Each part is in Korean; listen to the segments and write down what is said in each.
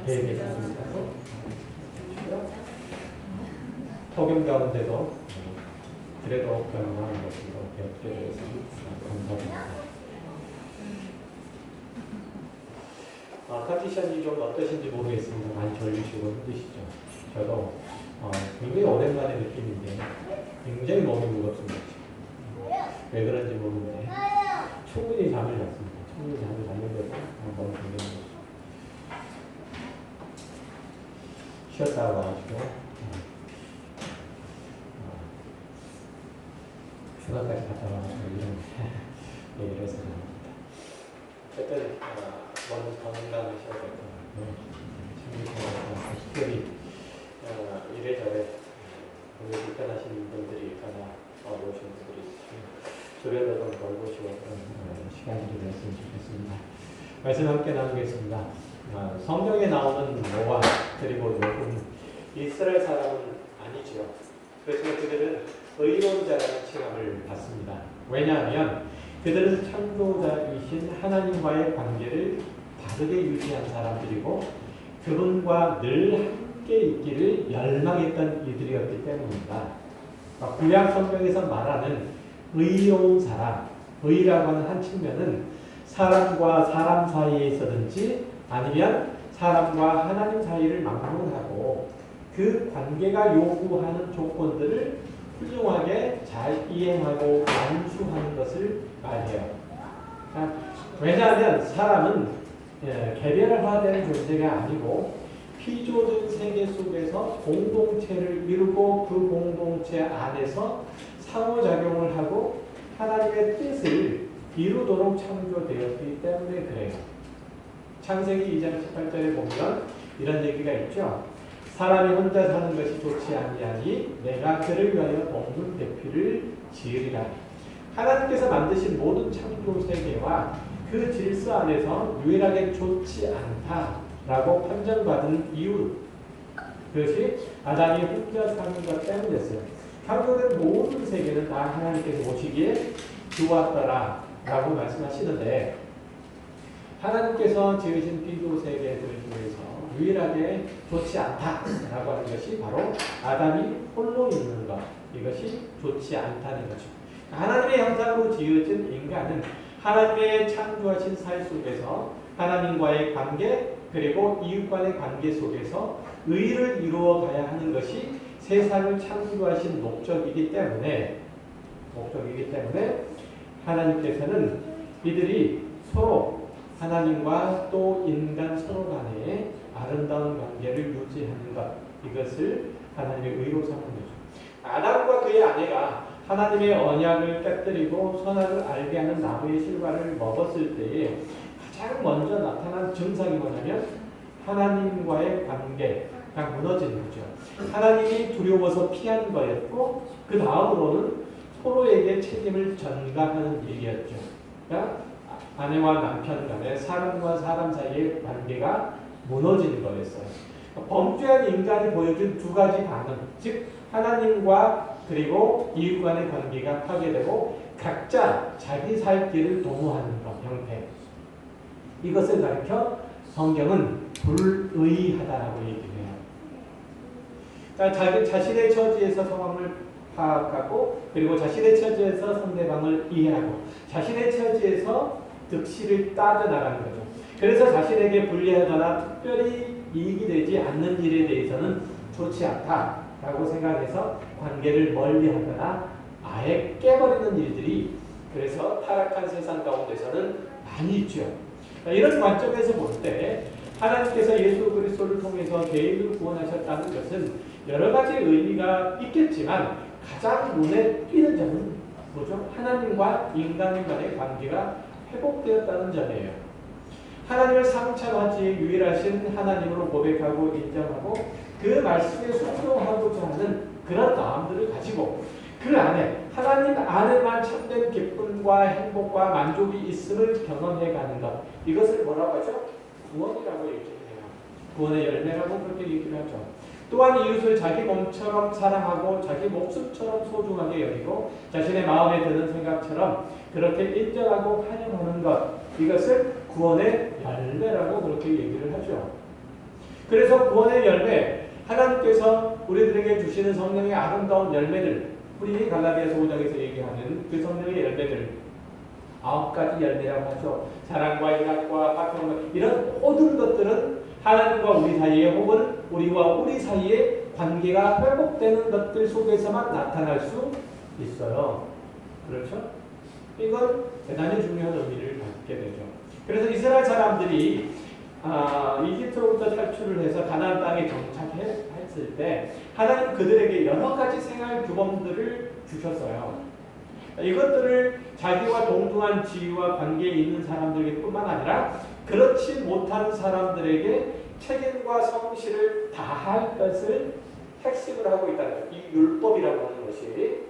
계획이 있습니다. 폭염 가운데도 그래도 변화하는 것으로 기억되어 있습니다. 감사합니다. 컨디션이 좀 어떠신지 모르겠습니다. 많이 졸리시고 힘드시죠? 저도 굉장히 오랜만에 느끼는데 굉장히 몸이 무겁습니다. 왜 그런지 모르는데 충분히 잠을 잤습니다. 충분히 잠을 잤는데도 몸이 굉장히 무겁습니다. 쉬었다 와가지고 휴가까지 갔다 와가지고 이런 얘기를 해서 그럽니다. 어쨌든 먼저 건강하셔야 될 것 같고요. 특별히 이래저래 불편하신 분들이 있거나 어려우신 분들이 있으면 주변에 좀 돌보시고 그런 시간이 되었으면 좋겠습니다. 말씀 함께 나누겠습니다. 성경에 나오는 노아 그리고 욥은 이스라엘 사람은 아니지요. 그렇지만 그들은 의론자라는 칭함을 받습니다. 왜냐하면 그들은 창조자이신 하나님과의 관계를 바르게 유지한 사람들이고 그분과 늘 함께 있기를 열망했던 이들이었기 때문입니다. 구약 성경에서 말하는 의로운 사람, 의라고 하는 한 측면은 사람과 사람 사이에 있어든지 아니면 사람과 하나님 사이를 막론하고 그 관계가 요구하는 조건들을 훌륭하게 잘 이행하고 완수하는 것을 말해요. 왜냐하면 사람은 개별화된 존재가 아니고 피조된 세계 속에서 공동체를 이루고 그 공동체 안에서 상호작용을 하고 하나님의 뜻을 이루도록 창조되었기 때문에 그래요. 창세기 2장 18절에 보면 이런 얘기가 있죠. 사람이 혼자 사는 것이 좋지 아니하니 내가 그를 위하여 돕는 대피를 지으리라. 하나님께서 만드신 모든 창조 세계와 그 질서 안에서 유일하게 좋지 않다라고 판정받은 이유, 그것이 아담이 혼자 사는 것 때문이었어요. 창조된 모든 세계는 다 하나님께서 보시기에 좋았더라 라고 말씀하시는데 하나님께서 지으신 피조 세계들 중에서 유일하게 좋지 않다라고 하는 것이 바로 아담이 홀로 있는 것, 이것이 좋지 않다는 거죠. 하나님의 형상으로 지어진 인간은 하나님의 창조하신 사회 속에서 하나님과의 관계 그리고 이웃과의 관계 속에서 의를 이루어 가야 하는 것이 세상을 창조하신 목적이기 때문에 하나님께서는 이들이 서로 하나님과 또 인간 서로 간에 아름다운 관계를 유지하는 것, 이것을 하나님의 의로 삼은 거죠. 아담과 그의 아내가 하나님의 언약을 깨뜨리고 선악을 알게 하는 나무의 실과를 먹었을 때에 가장 먼저 나타난 증상이 뭐냐면 하나님과의 관계가 무너지는 거죠. 하나님이 두려워서 피한 거였고 그 다음으로는 서로에게 책임을 전가하는 일이었죠. 그러니까 아내와 남편 간에 사람과 사람 사이의 관계가 무너지는 거였어요. 범죄한 인간이 보여준 두 가지 반응, 즉 하나님과 그리고 이웃 간의 관계가 파괴되고 각자 자기 살 길을 도모하는 것 형태. 이것을 가리켜 성경은 불의하다라고 얘기를 해요. 그러니까 자기 자신의 처지에서 상황을 파악하고 그리고 자신의 처지에서 상대방을 이해하고 자신의 처지에서 득실을 따져나가는 거죠. 그래서 자신에게 불리하거나 특별히 이익이 되지 않는 일에 대해서는 좋지 않다라고 생각해서 관계를 멀리하거나 아예 깨버리는 일들이 그래서 타락한 세상 가운데서는 많이 있죠. 이런 관점에서 볼 때 하나님께서 예수 그리스도를 통해서 개인을 구원하셨다는 것은 여러 가지 의미가 있겠지만 가장 눈에 띄는 점은 뭐죠? 하나님과 인간 간의 관계가 회복되었다는 점이에요. 하나님을 상처받지 유일하신 하나님으로 고백하고 인정하고 그 말씀에 순종하고자 하는 그런 마음들을 가지고 그 안에 하나님 안에만 참된 기쁨과 행복과 만족이 있음을 경험해가는 것, 이것을 뭐라고 하죠? 구원이라고 얘기해요. 구원의 열매라고 그렇게 얘기를 하죠. 또한 이웃을 자기 몸처럼 사랑하고 자기 목숨처럼 소중하게 여기고 자신의 마음에 드는 생각처럼 그렇게 인정하고 환영하는 것, 이것을 구원의 열매라고 그렇게 얘기를 하죠. 그래서 구원의 열매, 하나님께서 우리들에게 주시는 성령의 아름다운 열매들, 우리 갈라디아서 5장에서 얘기하는 그 성령의 열매들, 9가지 열매라고 하죠. 사랑과 희락과 화평과 이런 모든 것들은 하나님과 우리 사이에 혹은 우리와 우리 사이에 관계가 회복되는 것들 속에서만 나타날 수 있어요. 그렇죠? 이건 대단히 중요한 의미를 갖게 되죠. 그래서 이스라엘 사람들이 이집트로부터 탈출을 해서 가나안 땅에 정착했을 때 하나님 그들에게 여러 가지 생활 규범들을 주셨어요. 이것들을 자기와 동등한 지위와 관계에 있는 사람들에게 뿐만 아니라 그렇지 못한 사람들에게 책임과 성실을 다할 것을 핵심을 하고 있다는 거예요. 이 율법이라고 하는 것이.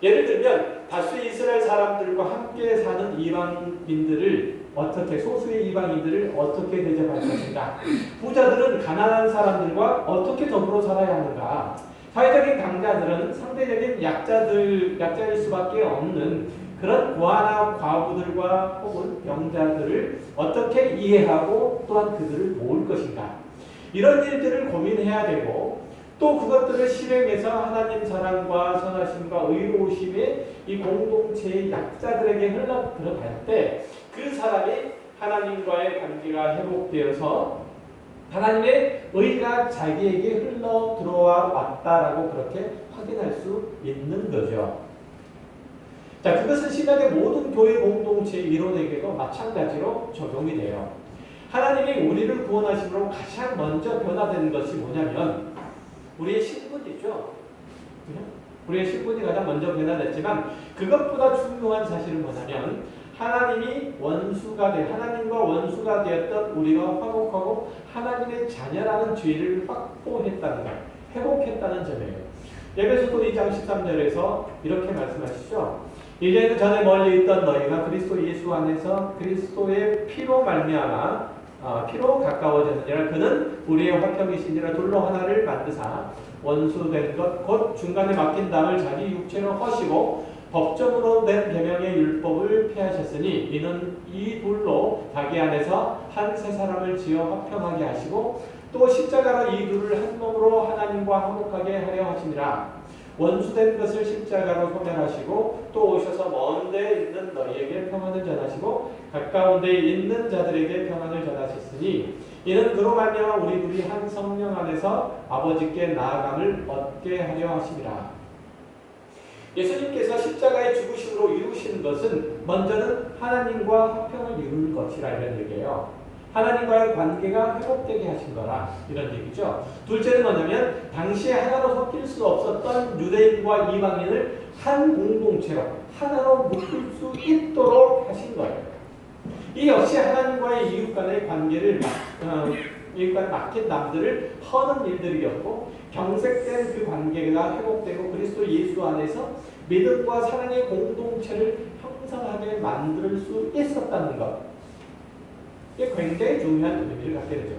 예를 들면 다수의 이스라엘 사람들과 함께 사는 이방인들을 어떻게, 소수의 이방인들을 어떻게 대접할 것인가, 부자들은 가난한 사람들과 어떻게 더불어 살아야 하는가, 사회적인 강자들은 상대적인 약자일 수밖에 없는 그런 고아나 과부들과 혹은 병자들을 어떻게 이해하고 또한 그들을 도울 것인가, 이런 일들을 고민해야 되고, 또 그것들을 실행해서 하나님 사랑과 선하심과 의로우심의 이 공동체의 약자들에게 흘러 들어갈 때 그 사람이 하나님과의 관계가 회복되어서 하나님의 의가 자기에게 흘러 들어와 왔다라고 그렇게 확인할 수 있는 거죠. 자, 그것은 신약의 모든 교회 공동체의 이론에게도 마찬가지로 적용이 돼요. 하나님이 우리를 구원하심으로 가장 먼저 변화되는 것이 뭐냐면 우리의 신분이죠. 우리의 신분이 가장 먼저 변화됐지만 그것보다 중요한 사실은 뭐냐면 하나님이 하나님과 원수가 되었던 우리가 화목하고 하나님의 자녀라는 죄를 확보했다는 것, 회복했다는 점이에요. 에베소서 2장 13절에서 이렇게 말씀하시죠. 이제는 전에 멀리 있던 너희가 그리스도 예수 안에서 그리스도의 피로 말미암아 피로 가까워졌느니라. 그는 우리의 화평이시니라. 둘로 하나를 만드사 원수된 것 곧 중간에 막힌 담을 자기 육체로 허시고 법정으로 된 계명의 율법을 폐하셨으니 이는 이 둘로 자기 안에서 한 새 사람을 지어 화평하게 하시고 또 십자가로 이 둘을 한 몸으로 하나님과 화목하게 하려 하시니라. 원수된 것을 십자가로 소멸하시고 또 오셔서 먼 데 있는 너희에게 평안을 전하시고 가까운 데 있는 자들에게 평안을 전하셨으니 이는 그로 말미암아 우리 둘이 한 성령 안에서 아버지께 나아감을 얻게 하려 하심이라. 예수님께서 십자가의 죽으심으로 이루신 것은 먼저는 하나님과 화평을 이룰 것이라 이런 얘기예요. 하나님과의 관계가 회복되게 하신 거라 이런 얘기죠. 둘째는 뭐냐면 당시에 하나로 섞일 수 없었던 유대인과 이방인을 한 공동체로 하나로 묶을 수 있도록 하신 거예요. 이 역시 하나님과의 이웃 간의 관계를 이웃 간 막힌 남들을 허는 일들이었고 경색된 그 관계가 회복되고 그리스도 예수 안에서 믿음과 사랑의 공동체를 형성하게 만들 수 있었다는 것. 이게 굉장히 중요한 의미를 갖게 되죠.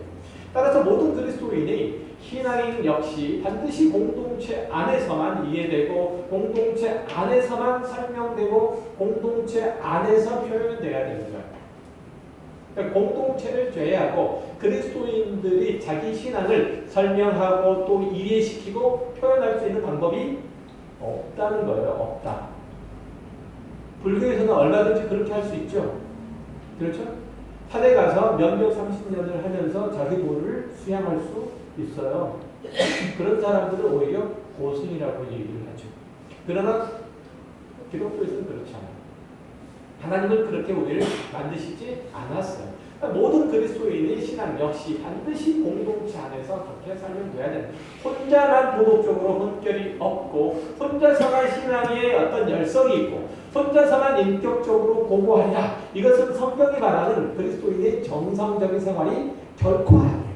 따라서 모든 그리스도인이 신앙인 역시 반드시 공동체 안에서만 이해되고 공동체 안에서만 설명되고 공동체 안에서 표현돼야 되는 거예요. 그러니까 공동체를 제외하고 그리스도인들이 자기 신앙을 설명하고 또 이해시키고 표현할 수 있는 방법이 없다는 거예요. 없다. 불교에서는 얼마든지 그렇게 할 수 있죠. 그렇죠? 산에 가서 면벽 30년을 하면서 자기 도를 수양할 수 있어요. 그런 사람들은 오히려 고승이라고 얘기를 하죠. 그러나 기독교에서는 그렇지 않아요. 하나님은 그렇게 우리를 만드시지 않았어요. 모든 그리스도인의 신앙 역시 반드시 공동체 안에서 그렇게 설명돼야 됩니다. 혼자만 도덕적으로 혼결이 없고 혼자서만 신앙에 어떤 열성이 있고 혼자서만 인격적으로 고고하리라. 이것은 성경이 말하는 그리스도인의 정상적인 생활이 결코 아니에요.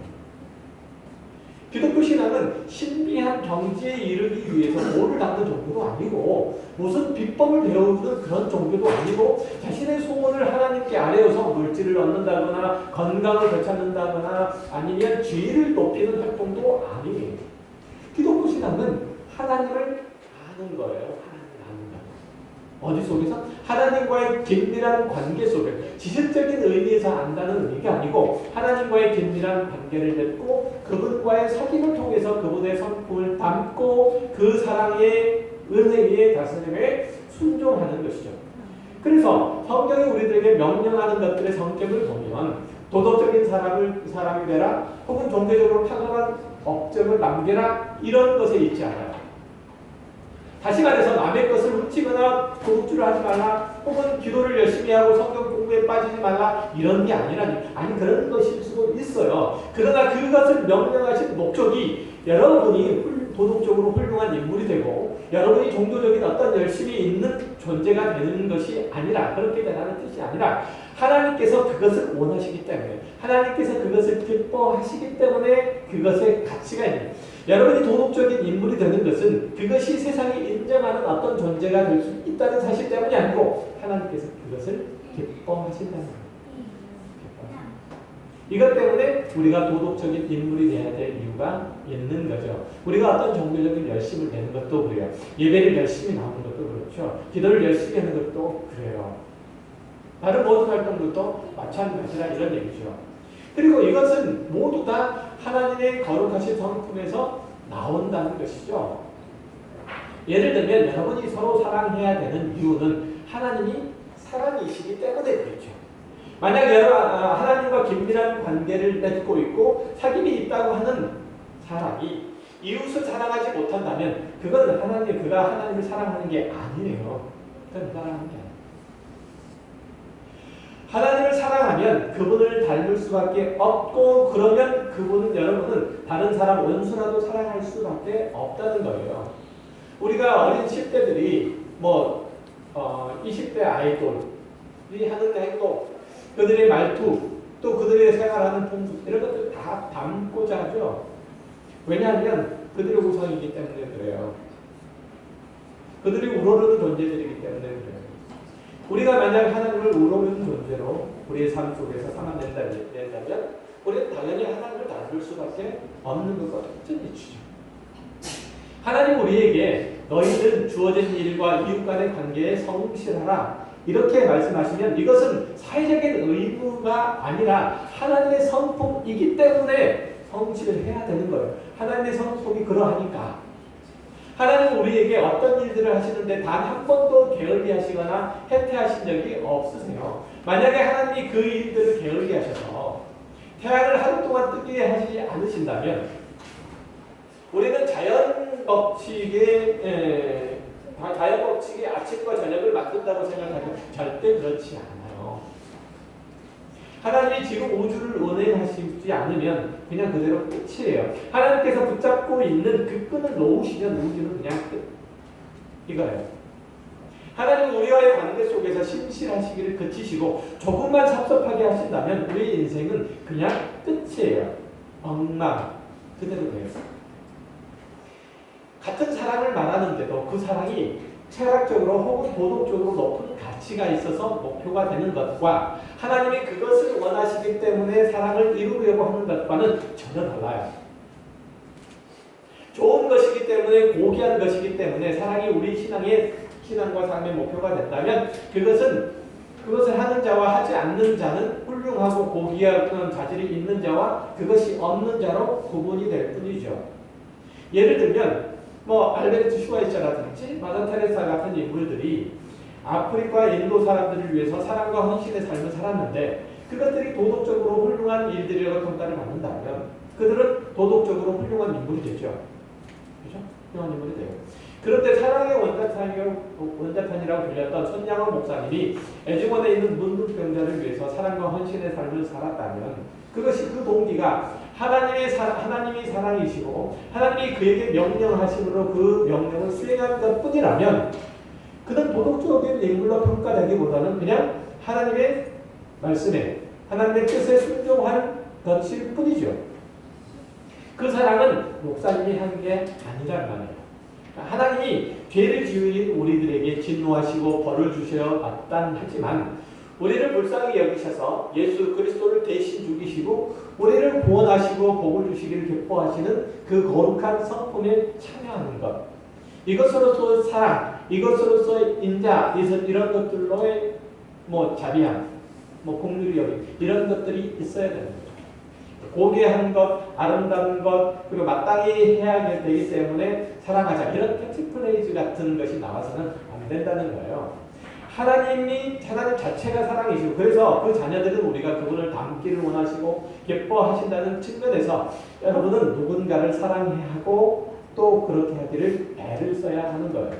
기독교 신앙은 신비한 경지에 이르기 위해서 뭐를 닦는 종교도 아니고 무슨 비법을 배우는 그런 종교도 아니고 자신의 소원을 하나님께 아뢰어서 물질을 얻는다거나 건강을 되찾는다거나 아니면 지위를 높이는 활동도 아니에요. 기독교 신앙은 하나님을 아는 거예요. 하나님을 아는 거. 어디 속에서? 하나님과의 긴밀한 관계 속에. 지식적인 의미에서 안다는 의미가 아니고 하나님과의 긴밀한 관계를 맺고 그분과의 사귐을 통해서 그분의 성품을 담고 그 사랑의 은혜의 다스림에 순종하는 것이죠. 그래서 성경이 우리들에게 명령하는 것들의 성격을 보면 도덕적인 사람이 되라 혹은 종교적으로 탁월한 업적을 남겨라 이런 것에 있지 않아요. 다시 말해서 남의 것을 훔치거나 도둑질을 하지 말라 혹은 기도를 열심히 하고 성경 공부에 빠지지 말라 이런 게 아니라니. 아니 그런 것일 수도 있어요. 그러나 그것을 명령하신 목적이 여러분이 도덕적으로 훌륭한 인물이 되고 여러분이 종교적인 어떤 열심이 있는 존재가 되는 것이 아니라 그렇게 되라는 뜻이 아니라 하나님께서 그것을 원하시기 때문에 하나님께서 그것을 기뻐하시기 때문에 그것의 가치가 있는 여러분이 도덕적인 인물이 되는 것은 그것이 세상이 인정하는 어떤 존재가 될 수 있다는 사실 때문이 아니고 하나님께서 그것을 기뻐하신다는 거예요. 이것 때문에 우리가 도덕적인 인물이 되어야 될 이유가 있는 거죠. 우리가 어떤 종교적인 열심을 내는 것도 그래요. 예배를 열심히 나오는 것도 그렇죠. 기도를 열심히 하는 것도 그래요. 다른 모든 활동들도 마찬가지라 이런 얘기죠. 그리고 이것은 모두 다 하나님의 거룩하신 성품에서 나온다는 것이죠. 예를 들면 여러분이 서로 사랑해야 되는 이유는 하나님이 사랑이시기 때문에 그렇죠. 만약 하나님과 긴밀한 관계를 맺고 있고 사귐이 있다고 하는 사람이 이웃을 사랑하지 못한다면 그건 그가 하나님을 사랑하는 게 아니에요. 그건 사랑하는 게 아니에요. 하나님을 사랑하면 그분을 닮을 수밖에 없고 그러면 여러분은 다른 사람 원수라도 사랑할 수밖에 없다는 거예요. 우리가 어린 10대들이 20대 아이돌이 하는 행동, 그들의 말투, 또 그들의 생활하는 풍습 이런 것들 다 담고자 하죠. 왜냐하면 그들의 우상이기 때문에 그래요. 그들이 우러르는 존재들이기 때문에 그래요. 우리가 만약 하나님을 우러르는 존재로 우리의 삶 속에서 삼아낸다면 우리는 당연히 하나님을 닮을 수밖에 없는 것과 같은 이치죠. 하나님 우리에게 너희는 주어진 일과 이웃 간의 관계에 성실하라 이렇게 말씀하시면 이것은 사회적인 의무가 아니라 하나님의 성품이기 때문에 성실을 해야 되는 거예요. 하나님의 성품이 그러하니까. 하나님은 우리에게 어떤 일들을 하시는데 단 한 번도 게을리하시거나 해태하신 적이 없으세요. 만약에 하나님이 그 일들을 게을리하셔서 태양을 하루 동안 뜨게 하시지 않으신다면 우리는 자연 법칙이 아침과 저녁을 만든다고 생각하면 절대 그렇지 않아요. 하나님이 지금 우주를 운행하시지 않으면 그냥 그대로 끝이에요. 하나님께서 붙잡고 있는 그 끈을 놓으시면 우주는 그냥 끝. 이거예요. 하나님은 우리와의 관계 속에서 신실하시기를 그치시고 조금만 섭섭하게 하신다면 우리의 인생은 그냥 끝이에요. 엉망. 그대로 돼요. 같은 사랑을 말하는데도 그 사랑이 철학적으로 혹은 도덕적으로 높은 가치가 있어서 목표가 되는 것과 하나님이 그것을 원하시기 때문에 사랑을 이루려고 하는 것과는 전혀 달라요. 좋은 것이기 때문에 고귀한 것이기 때문에 사랑이 우리 신앙과 삶의 목표가 된다면 그것을 하는 자와 하지 않는 자는 훌륭하고 고귀한 자질이 있는 자와 그것이 없는 자로 구분이 될 뿐이죠. 예를 들면 알베르트 슈와이처라든지 마더 테레사 같은 인물들이 아프리카 인도 사람들을 위해서 사랑과 헌신의 삶을 살았는데 그것들이 도덕적으로 훌륭한 일들이라고 평가를 받는다면 그들은 도덕적으로 훌륭한 인물이 되죠. 그렇죠? 훌륭한 인물이 돼요. 그런데 사랑의 원자탄이라고 불렸던 손양원 목사님이 애증원에 있는 문둥병자를 위해서 사랑과 헌신의 삶을 살았다면 그것이 그 동기가 하나님이 사랑이시고 하나님이 그에게 명령하심으로 그 명령을 수행한 것뿐이라면 그는 도덕적인 인물로 평가되기보다는 그냥 하나님의 말씀에 하나님의 뜻에 순종한 것일 뿐이죠. 그 사랑은 목사님이 한 게 아니란 말이에요. 하나님이 죄를 지은 우리들에게 진노하시고 벌을 주셔 마땅하지만 우리를 불쌍히 여기셔서 예수 그리스도를 대신 죽이시고 우리를 구원하시고 복을 주시기를 기뻐하시는 그 거룩한 성품에 참여하는 것. 이것으로서 사랑, 이것으로서 인자, 이런 것들로의 뭐 자비함, 뭐 공률이 여기 이런 것들이 있어야 되는 거죠. 고귀한 것, 아름다운 것, 그리고 마땅히 해야 되기 때문에 사랑하자. 이런 캐치프레이즈 같은 것이 나와서는 안 된다는 거예요. 하나님 자체가 사랑이시고 그래서 그 자녀들은 우리가 그분을 닮기를 원하시고 예뻐하신다는 측면에서 여러분은 누군가를 사랑해야 하고 또 그렇게 하기를 애를 써야 하는 거예요.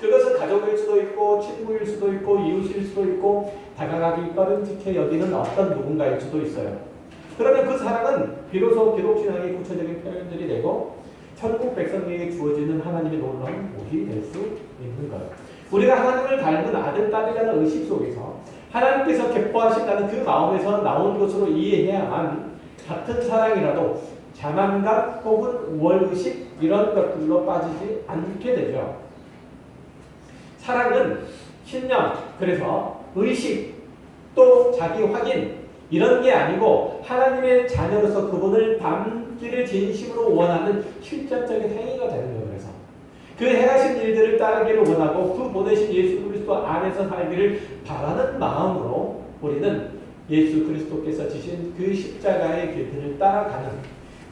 그것은 가족일 수도 있고 친구일 수도 있고 이웃일 수도 있고 다가가기 꺼림직해 여기는 어떤 누군가일 수도 있어요. 그러면 그 사랑은 비로소 기독신앙의 구체적인 표현들이 되고 천국 백성에게 주어지는 하나님의 놀라운 못이 될 수 있는 거예요. 우리가 하나님을 닮은 아들, 딸이라는 의식 속에서 하나님께서 기뻐하신다는 그 마음에서 나온 것으로 이해해야만 같은 사랑이라도 자만감 혹은 우월의식 이런 것들로 빠지지 않게 되죠. 사랑은 신념, 그래서 의식, 또 자기 확인 이런 게 아니고 하나님의 자녀로서 그분을 닮기를 진심으로 원하는 실질적인 행위가 되는 거예요. 그래서 그 행하신 일들을 따르기를 원하고 그 보내신 예수 그리스도 안에서 살기를 바라는 마음으로 우리는 예수 그리스도께서 지신 그 십자가의 길들을 따라가는,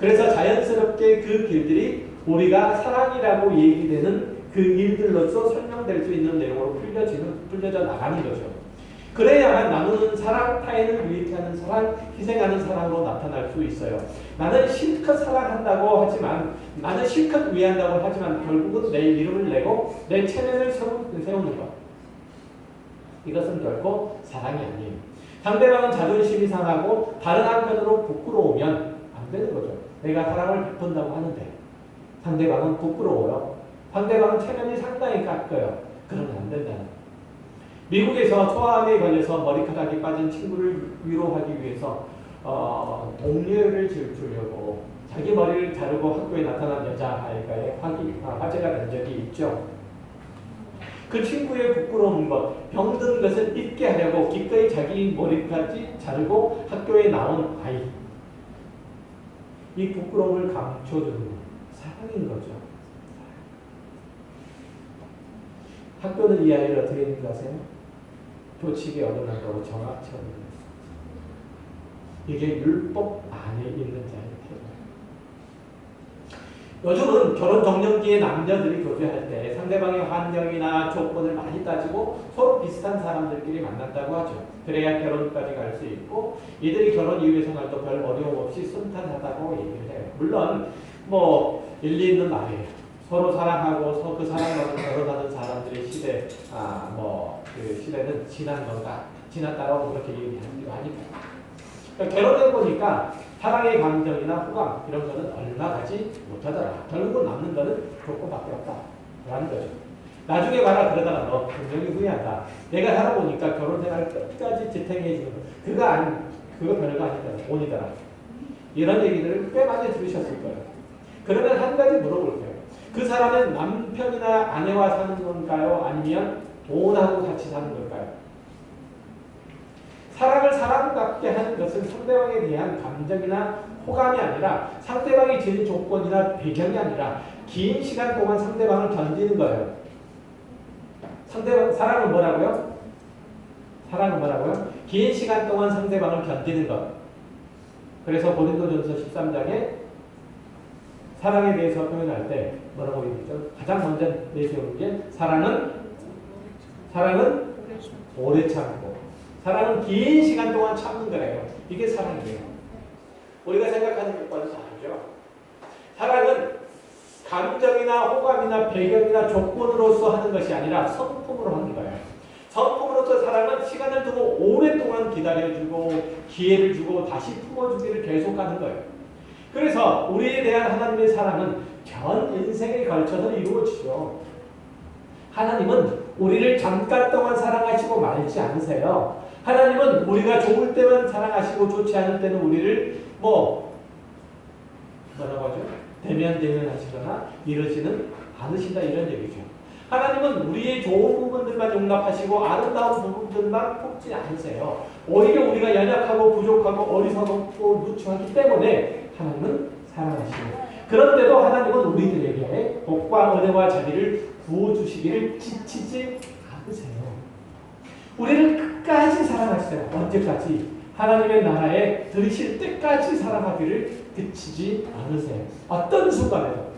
그래서 자연스럽게 그 길들이 우리가 사랑이라고 얘기되는 그 일들로서 설명될 수 있는 내용으로 풀려져 나가는 거죠. 그래야만 나누는 사랑, 타인을 위해 하는 사랑, 희생하는 사랑으로 나타날 수 있어요. 나는 실컷 사랑한다고 하지만, 나는 실컷 위한다고 하지만 결국은 내 이름을 내고 내 체면을 세우는 것. 이것은 결코 사랑이 아니에요. 상대방은 자존심이 상하고 다른 한편으로 부끄러우면 안 되는 거죠. 내가 사랑을 베푼다고 하는데 상대방은 부끄러워요. 상대방은 체면이 상당히 깎여요. 그러면 안 된다는 거예요. 미국에서 소아암에 걸려서 머리카락이 빠진 친구를 위로하기 위해서 동료를 주려고 자기 머리를 자르고 학교에 나타난 여자아이가 화제가 된 적이 있죠. 그 친구의 부끄러운 것, 병든 것을 잊게 하려고 기꺼이 자기 머리까지 자르고 학교에 나온 아이. 이 부끄러움을 감춰주는 사랑인 거죠. 학교는 이 아이를 어떻게 했는지 아세요? 교칙에 어긋난다고 정학처럼. 이게 율법 안에 있는 자예요. 요즘은 결혼 정년기에 남녀들이 교제할 때 상대방의 환경이나 조건을 많이 따지고 서로 비슷한 사람들끼리 만난다고 하죠. 그래야 결혼까지 갈 수 있고 이들이 결혼 이후의 생활도 별 어려움 없이 순탄하다고 얘기를 해요. 물론 뭐 일리 있는 말이에요. 서로 사랑하고 그 사랑으로 결혼하는 사람들의 시대, 그 시대는 지난 건가, 지났다고 그렇게 얘기하는 게 아니까. 그러니까 결혼해보니까 사랑의 감정이나 호감 이런 거는 얼마 가지 못하더라. 결국은 남는 거는 조건밖에 없다라는 거죠. 나중에 봐라 그러다가 너 굉장히 후회한다. 내가 살아보니까 결혼생활 끝까지 지탱해주는 거. 그거 별거 아니더라. 돈이더라. 이런 얘기들을 꽤 많이 들으셨을 거예요. 그러면 한 가지 물어볼게요. 그 사람은 남편이나 아내와 사는 건가요? 아니면 돈하고 같이 사는 걸까요? 사랑을 사랑답게 하는 것은 상대방에 대한 감정이나 호감이 아니라 상대방이 지은 조건이나 배경이 아니라 긴 시간 동안 상대방을 견디는 거예요. 사랑은 뭐라고요? 사랑은 뭐라고요? 긴 시간 동안 상대방을 견디는 것. 그래서 고린도전서 13장에 사랑에 대해서 표현할 때 뭐라고 얘기했죠? 가장 먼저 내세우는 게 사랑은 오래 참고 사랑은 긴 시간 동안 참는 거래요. 이게 사랑이에요. 우리가 생각하는 것과는 다르죠. 사랑은 감정이나 호감이나 배경이나 조건으로서 하는 것이 아니라 성품으로 하는 거예요. 성품으로서 사랑은 시간을 두고 오랫동안 기다려주고 기회를 주고 다시 품어주기를 계속하는 거예요. 그래서 우리에 대한 하나님의 사랑은 전 인생에 걸쳐서 이루어지죠. 하나님은 우리를 잠깐 동안 사랑하시고 말지 않으세요. 하나님은 우리가 좋을 때만 사랑하시고 좋지 않을 때는 우리를 뭐라고 하죠? 대면하시거나 이러지는 않으신다 이런 얘기죠. 하나님은 우리의 좋은 부분들만 용납하시고 아름다운 부분들만 뽑지 않으세요. 오히려 우리가 연약하고 부족하고 어리석고 누추하기 때문에 하나님은 사랑하시고 그런데도 하나님은 우리들에게 복과 은혜와 자비를 부어주시기를 지치지 않으세요. 우리를 끝까지 사랑하시잖아요. 언제까지? 하나님의 나라에 들으실 때까지 사랑하기를 그치지 않으세요. 어떤 순간에도.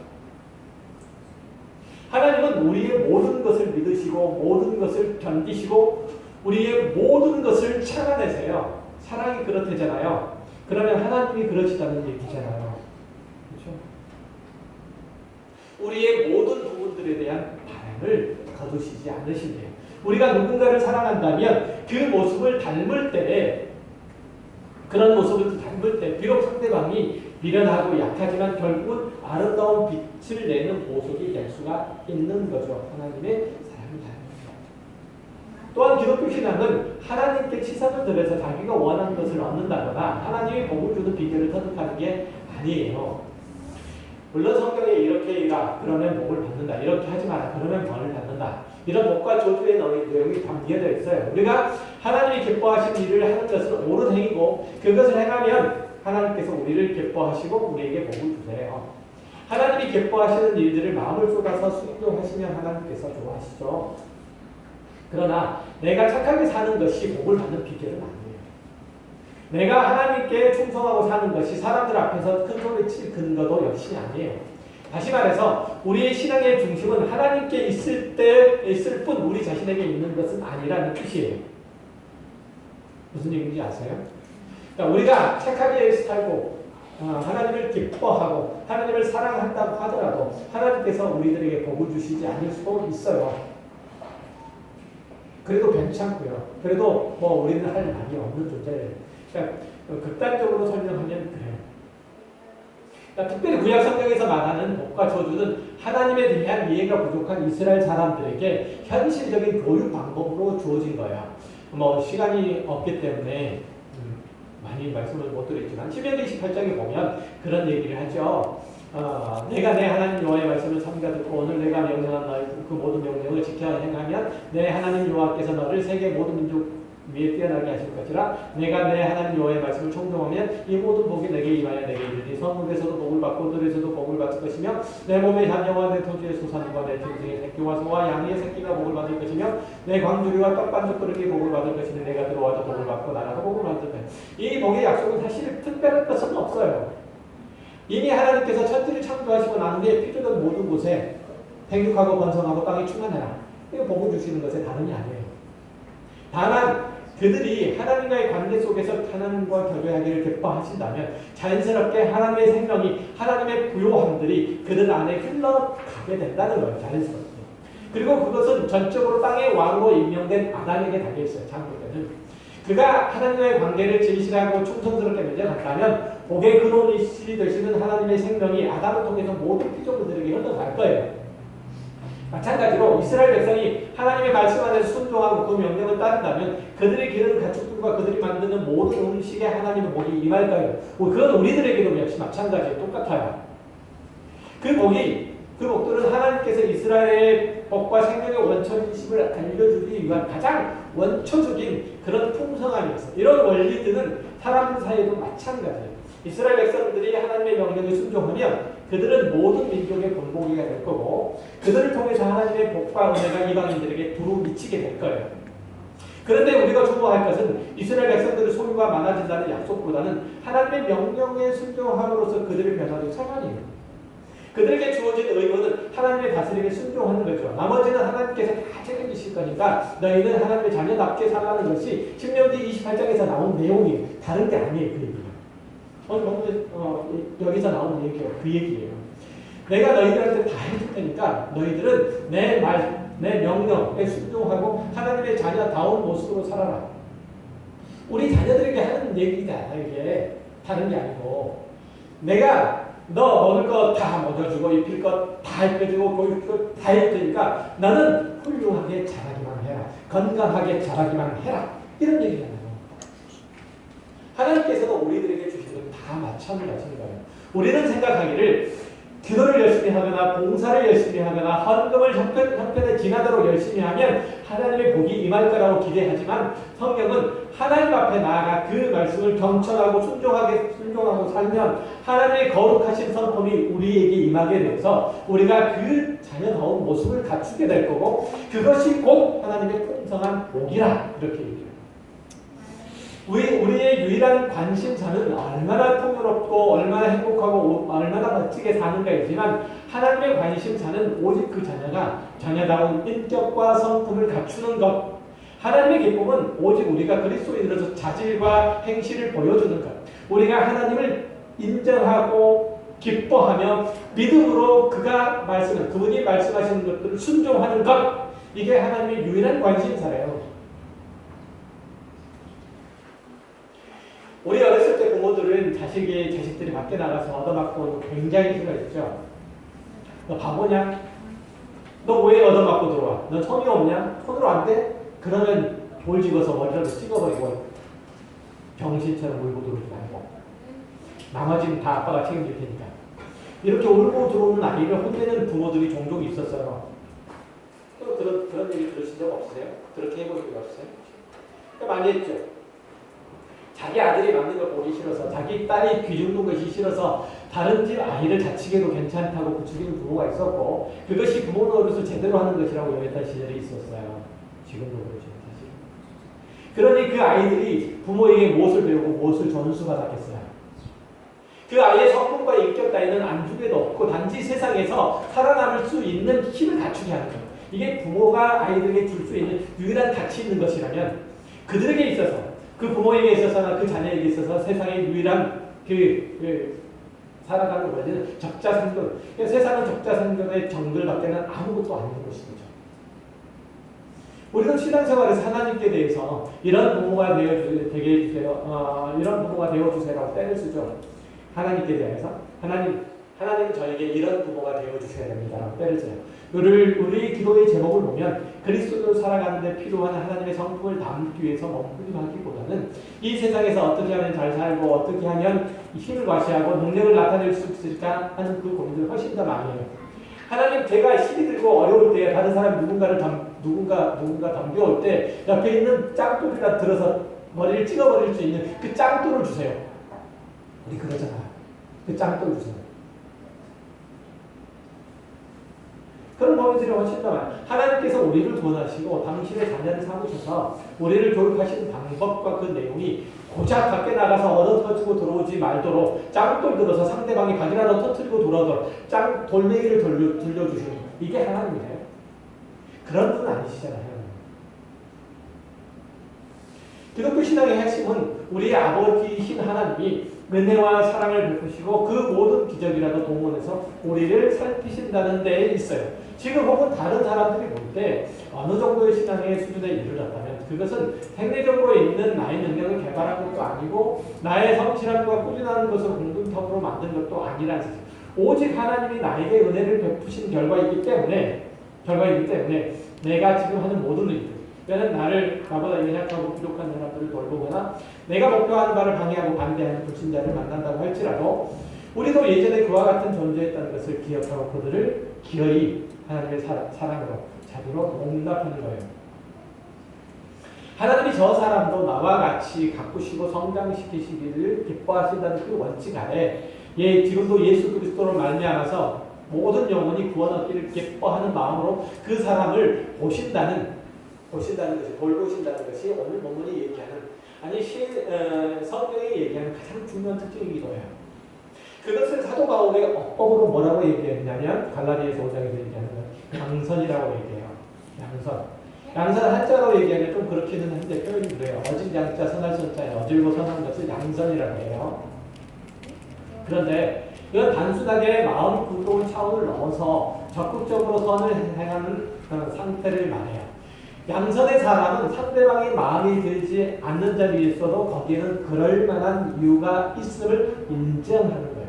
하나님은 우리의 모든 것을 믿으시고 모든 것을 견디시고 우리의 모든 것을 참아내세요. 사랑이 그렇대잖아요. 그러면 하나님이 그러시다는 얘기잖아요. 그렇죠? 우리의 모든 부분들에 대한 바람을 거두시지 않으신대요. 우리가 누군가를 사랑한다면 그 모습을 닮을 때, 그런 모습을 닮을 때 비록 상대방이 미련하고 약하지만 결국은 아름다운 빛을 내는 모습이 될 수가 있는 거죠. 하나님의 사랑을 닮습니다. 또한 기독교 신앙은 하나님께 치사를 들여서 자기가 원하는 것을 얻는다거나 하나님이 복을 주는 비결을 터득하는 게 아니에요. 물론 성경에 이렇게 해라 그러면 복을 받는다, 이렇게 하지 마라 그러면 벌을 받는다, 이런 복과 저주의 내용이 담겨져 있어요. 우리가 하나님이 기뻐하시는 일을 하는 것은 옳은 행위고 그것을 행하면 하나님께서 우리를 기뻐하시고 우리에게 복을 주세요. 하나님이 기뻐하시는 일들을 마음을 쏟아서 순종하시면 하나님께서 좋아하시죠. 그러나 내가 착하게 사는 것이 복을 받는 비결은 아니에요. 내가 하나님께 충성하고 사는 것이 사람들 앞에서 큰 소리 칠 근거도 역시 아니에요. 다시 말해서 우리의 신앙의 중심은 하나님께 있을 뿐 우리 자신에게 있는 것은 아니라는 뜻이에요. 무슨 얘기인지 아세요? 그러니까 우리가 착하게 살고 하나님을 기뻐하고 하나님을 사랑한다고 하더라도 하나님께서 우리들에게 복을 주시지 않을 수도 있어요. 그래도 괜찮고요. 그래도 뭐 우리는 할 말이 없는 존재예요. 그러니까 극단적으로 설명하면 그래요. 그러니까 특별히 구약 성경에서 말하는 복과 저주는 하나님에 대한 이해가 부족한 이스라엘 사람들에게 현실적인 교육 방법으로 주어진 거예요. 뭐 시간이 없기 때문에 많이 말씀을 못 드렸지만 시편 28장에 보면 그런 얘기를 하죠. 내가 내 하나님 여호와의 말씀을 삼가 듣고 오늘 내가 명령한 너희 그 모든 명령을 지켜 행하면 내 하나님 여호와께서 너를 세계 모든 민족 위에 뛰어나게 하실 것이라. 내가 내 하나님 여호와의 말씀을 청종하면 이 모든 복이 내게 임하여 내게 이르니 성읍에서도 복을 받고 들에서도 복을 받을 것이며 내 몸의 자녀와 내 토지의 소산과 내 짐승의 새끼와 소와 양의 새끼가 복을 받을 것이며 내 광주리와 떡반죽 그릇이 복을 받을 것이니 내가 들어와도 복을 받고 나가도 복을 받을 것이다. 이 복의 약속은 사실 특별한 것은 없어요. 이미 하나님께서 천지를 창조하시고 난 후에 필요한 모든 곳에 생육하고 번성하고 땅에 충만해라. 이거 복을 주시는 것에 다름이 아니에요. 다만 그들이 하나님과의 관계 속에서 하나님과 교제하기를 기뻐하신다면 자연스럽게 하나님의 생명이, 하나님의 부요함들이 그들 안에 흘러가게 된다는 거예요. 자연스럽게. 그리고 그것은 전적으로 땅의 왕으로 임명된 아담에게 달려있어요. 창조 때는. 그가 하나님과의 관계를 진실하고 충성스럽게 맺어갔다면 복의 근원이시 되시는 하나님의 생명이 아담을 통해서 모든 피조물들에게 흘러갈 거예요. 마찬가지로 이스라엘 백성이 하나님의 말씀 안에서 순종하고 그 명령을 따른다면 그들의 기르는 가축들과 그들이 만드는 모든 음식에 하나님의 복이 임할 거예요. 그건 우리들에게도 역시 마찬가지예요. 똑같아요. 그 복들은 하나님께서 이스라엘의 복과 생명의 원천이심을 알려주기 위한 가장 원초적인 그런 풍성함이었어요. 이런 원리들은 사람 사이에도 마찬가지예요. 이스라엘 백성들이 하나님의 명령에 순종하면 그들은 모든 민족의 본보기가 될 거고 그들을 통해서 하나님의 복과 은혜가 이방인들에게 두루 미치게 될 거예요. 그런데 우리가 주목할 것은 이스라엘 백성들의 소유가 많아진다는 약속보다는 하나님의 명령에 순종함으로써 그들의 변화도 상관이에요. 그들에게 주어진 의무는 하나님의 다스림에 순종하는 거죠. 나머지는 하나님께서 다 책임지실 거니까 너희는 하나님의 자녀답게 살라는 것이 신명기 28장에서 나온 내용이 다른 게 아니에요. 그 얘기가. 여기서 나오는 얘기예요. 그 얘기예요. 내가 너희들한테 다 해줄 테니까 너희들은 내 말, 내 명령에 순종하고 하나님의 자녀다운 모습으로 살아라. 우리 자녀들에게 하는 얘기다. 이게 다른 게 아니고 내가 너 먹을 거 다 먹여주고 입힐 거 다 입혀주고 보여주고 다 해주니까 너는 훌륭하게 자라기만 해라. 건강하게 자라기만 해라. 이런 얘기잖아요. 하나님께서도 우리들에게 주신 건 다 마찬가지인 거예요. 우리는 생각하기를 기도를 열심히 하거나 봉사를 열심히 하거나 헌금을 형편에 지나도록 열심히 하면 하나님의 복이 임할 거라고 기대하지만 성경은 하나님 앞에 나아가 그 말씀을 경청하고 순종하고 살면 하나님의 거룩하신 성품이 우리에게 임하게 되어서 우리가 그 자녀다운 모습을 갖추게 될 거고 그것이 곧 하나님의 풍성한 복이라 이렇게 얘기해요. 우리의 유일한 관심사는 얼마나 풍요롭고 얼마나 행복하고 얼마나 멋지게 사는가이지만 하나님의 관심사는 오직 그 자녀다운 인격과 성품을 갖추는 것. 하나님의 기쁨은 오직 우리가 그리스도인으로서 자질과 행실을 보여주는 것. 우리가 하나님을 인정하고 기뻐하며 믿음으로 그분이 말씀하시는 것들을 순종하는 것. 이게 하나님의 유일한 관심사래요. 우리 어렸을 때 부모들은 자식들이 밖에 나가서 얻어맞고 굉장히 싫어했죠. 너 바보냐? 너 왜 얻어맞고 들어와? 너 손이 없냐? 손으로 안 돼? 그러면 돌 집어서 머리라도 찍어버리고 병신처럼 울고 들어오지 말고 나머지는 다 아빠가 책임질 테니까. 이렇게 울고 들어오는 아이를 혼내는 부모들이 종종 있었어요. 또 그런 얘기 들으신 적 없으세요? 그렇게 해본 적 없으세요? 많이 했죠. 자기 아들이 맞는 걸 보기 싫어서 자기 딸이 귀중는 것이 싫어서 다른 집 아이를 자치게도 괜찮다고 부추기는 부모가 있었고 그것이 부모 노릇을 제대로 하는 것이라고 여겼던 시절이 있었어요. 지금도 그러죠. 사실. 그러니 그 아이들이 부모에게 무엇을 배우고 무엇을 전수받았겠어요. 그 아이의 성품과 인격 따위는 안중에도 없고 단지 세상에서 살아남을 수 있는 힘을 갖추게 하는 것. 이게 부모가 아이들에게 줄 수 있는 유일한 가치 있는 것이라면 그들에게 있어서 그 부모에게 있어서나 그 자녀에게 있어서 세상의 유일한 살아가는 원리는 적자생존. 세상은 적자생존의 정글밖에는 아무것도 아닌 것이죠. 우리는 신앙생활에서 하나님께 대해서 이런 부모가 되게 해주세요. 이런 부모가 되어주세요라고 때를 쓰죠. 하나님께 대해서 하나님 저에게 이런 부모가 되어주셔야 됩니다라고 때를 써요. 우리 기도의 제목을 보면 그리스도로 살아가는 데 필요한 하나님의 성품을 담기 위해서 머무르기보다는 이 세상에서 어떻게 하면 잘 살고 어떻게 하면 힘을 과시하고 능력을 나타낼 수 있을까 하는 그 고민을 훨씬 더 많이 해요. 하나님 제가 힘이 들고 어려울 때 다른 사람 누군가 덤벼올 때 옆에 있는 짱돌이라 들어서 머리를 찍어버릴 수 있는 그 짱돌을 주세요. 우리 그러잖아. 그 짱돌 주세요. 그런 범위들이 훨씬 더 많아요. 하나님께서 우리를 구원하시고 당신의 자녀를 삼으셔서 우리를 교육하시는 방법과 그 내용이 고작 밖에 나가서 얻어 터지고 들어오지 말도록 짱돌 들어서 상대방이 바지라도 터뜨리고 돌아오도록 돌멩이를 들려주시는 이게 하나님이에요. 그런 분은 아니시잖아요. 기독교 신앙의 핵심은 우리의 아버지이신 하나님이 은혜와 사랑을 베푸시고 그 모든 기적이라도 동원해서 우리를 살피신다는 데에 있어요. 지금 혹은 다른 사람들이 볼 때 어느 정도의 신앙의 수준에 이르렀다면 그것은 생리적으로 있는 나의 능력을 개발한 것도 아니고 나의 성실함과 꾸준한 것을 공동적으로 만든 것도 아니라는 사실. 오직 하나님이 나에게 은혜를 베푸신 결과이기 때문에 내가 지금 하는 모든 일들 나보다 연약하고 부족한 사람들을 돌보거나 내가 목표하는 바를 방해하고 반대하는 불신자를 만난다고 할지라도 우리도 예전에 그와 같은 존재였다는 것을 기억하고 그들을 기어이 하나님의 사랑으로 자비로 용납하는 거예요. 하나님이 저 사람도 나와 같이 가꾸시고 성장시키시기를 기뻐하신다는 그 원칙 아래 지금도 예수 그리스도로 말미암아서 모든 영혼이 구원 얻기를 기뻐하는 마음으로 그 사람을 보신다는 것이 돌보신다는 것이 오늘 본문이 얘기하는 성경이 얘기하는 가장 중요한 특징이기도 해요. 그것을 사도 바울의 어법으로 뭐라고 얘기했냐면 갈라디아서 5장에서 얘기하는 양선이라고 얘기해요. 양선 한자로 얘기하면 좀 그렇기는 한데 표현이 그래요. 어진 양자 선할 선자에 어질고 선한 것을 양선이라고 해요. 그런데 이건 단순하게 마음 부드러운 차원을 넘어서 적극적으로 선을 행하는 상태를 말해요. 양선의 사람은 상대방이 마음에 들지 않는 자리에서도 거기에는 그럴 만한 이유가 있음을 인정하는 거예요.